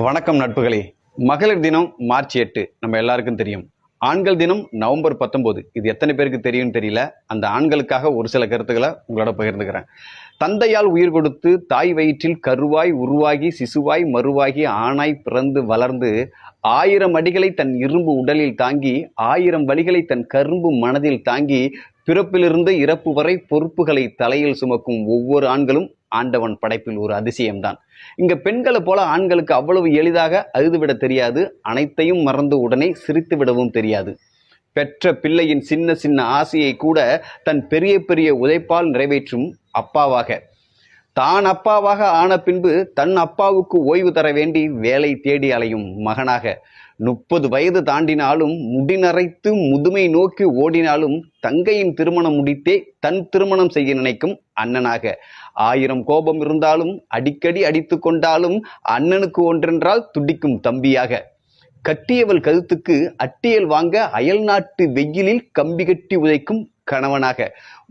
வணக்கம் நட்புகளே. மகளிர் தினம் மார்ச் 8 நம்ம எல்லாருக்கும் தெரியும். ஆண்கள் தினம் நவம்பர் 19. இது எத்தனை பேருக்கு தெரியும்னு தெரியல. அந்த ஆண்களுக்காக ஒரு சில கருத்துக்களை உங்களோட பகிர்ந்துக்கிறேன். தந்தையால் உயிர் கொடுத்து தாய் வயிற்றில் கருவாய் உருவாகி சிசுவாய் மறுவாகி ஆணாய் பிறந்து வளர்ந்து 1000 அடிகளை தன் இரும்பு உடலில் தாங்கி 1000 வலிகளை தன் கரும்பு மனதில் தாங்கி பிறப்பிலிருந்து இறப்பு வரை பொறுப்புகளை தலையில் சுமக்கும் ஒவ்வொரு ஆண்களும் ஆண்டவன் படைப்பில் ஒரு அதிசயம்தான். இங்க பெண்களை போல ஆண்களுக்கு அவ்வளவு எளிதாக அழுதுவிட தெரியாது. அனைத்தையும் மறந்து உடனே சிரித்து விடவும் தெரியாது. பெற்ற பிள்ளையின் சின்ன சின்ன ஆசையை கூட தன் பெரிய பெரிய உழைப்பால் நிறைவேற்றும் அப்பாவாக, தான் அப்பாவாக ஆன பின்பு தன் அப்பாவுக்கு ஓய்வு தர வேண்டி வேலை தேடி அலையும் மகனாக, 30 வயது தாண்டினாலும் முடிநரைத்து முதுமை நோக்கி ஓடினாலும் தங்கையின் திருமணம் முடித்தே தன் திருமணம் செய்ய நினைக்கும் அண்ணனாக, 1000 கோபம் இருந்தாலும் அடிக்கடி அடித்து கொண்டாலும் அண்ணனுக்கு ஒன்றென்றால் துடிக்கும் தம்பியாக, கட்டியவள் கழுத்துக்கு அட்டியல் வாங்க அயல் நாட்டு வெயிலில் கம்பி கட்டி உதைக்கும் கணவனாக,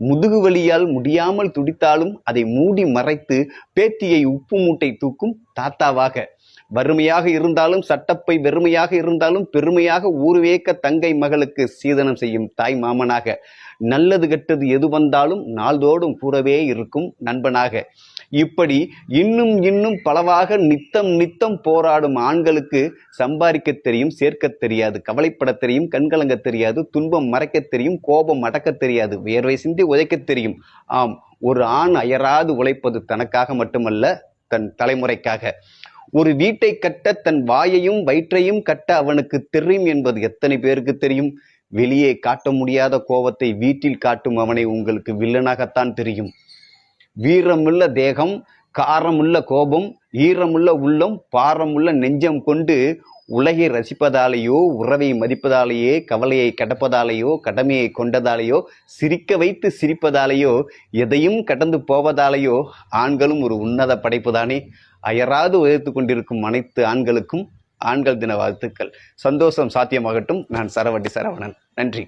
முதுகு வலியால் முடியாமல் துடித்தாலும் அதை மூடி மறைத்து பேத்தியை உப்பு மூட்டை தூக்கும் தாத்தாவாக, வறுமையாக இருந்தாலும் சட்டப்பை வெறுமையாக இருந்தாலும் பெருமையாக ஊர்வேக்க தங்கை மகளுக்கு சீதனம் செய்யும் தாய் மாமனாக, நல்லது கெட்டது எது வந்தாலும் நாள்தோறும் கூடவே இருக்கும் நண்பனாக, இப்படி இன்னும் இன்னும் பலவாக நித்தம் நித்தம் போராடும் ஆண்களுக்கு சம்பாதிக்க தெரியும், சேர்க்க தெரியாது, கவலைப்பட தெரியும், கண்கலங்க தெரியாது, துன்பம் மறைக்க தெரியும், கோபம் அடக்க தெரியாது, வியர்வை சிந்தி உதைக்க தெரியும். ஆம், ஒரு ஆண் அயராது உழைப்பது தனக்காக மட்டுமல்ல, தன் தலைமுறைக்காக. ஒரு வீட்டை கட்ட தன் வாயையும் வயிற்றையும் கட்ட அவனுக்கு தெரியும் என்பது எத்தனை பேருக்கு தெரியும்? வெளியே காட்ட முடியாத கோபத்தை வீட்டில் காட்டும் அவனை உங்களுக்கு வில்லனாகத்தான் தெரியும். வீரமுள்ள தேகம், காரமுள்ள கோபம், ஈரமுள்ள உள்ளம், பாரமுள்ள நெஞ்சம் கொண்டு உலகை ரசிப்பதாலேயோ, உறவை மதிப்பதாலேயே, கவலையை கடப்பதாலேயோ, கடமையை கொண்டதாலேயோ, சிரிக்க வைத்து சிரிப்பதாலேயோ, எதையும் கடந்து போவதாலேயோ ஆண்களும் ஒரு உன்னத படைப்புதானே. அயராது உயர்த்து கொண்டிருக்கும் அனைத்து ஆண்களுக்கும் ஆண்கள் தின வாழ்த்துக்கள். சந்தோஷம் சாத்தியமாகட்டும். நான் சரவட்டி சரவணன். நன்றி.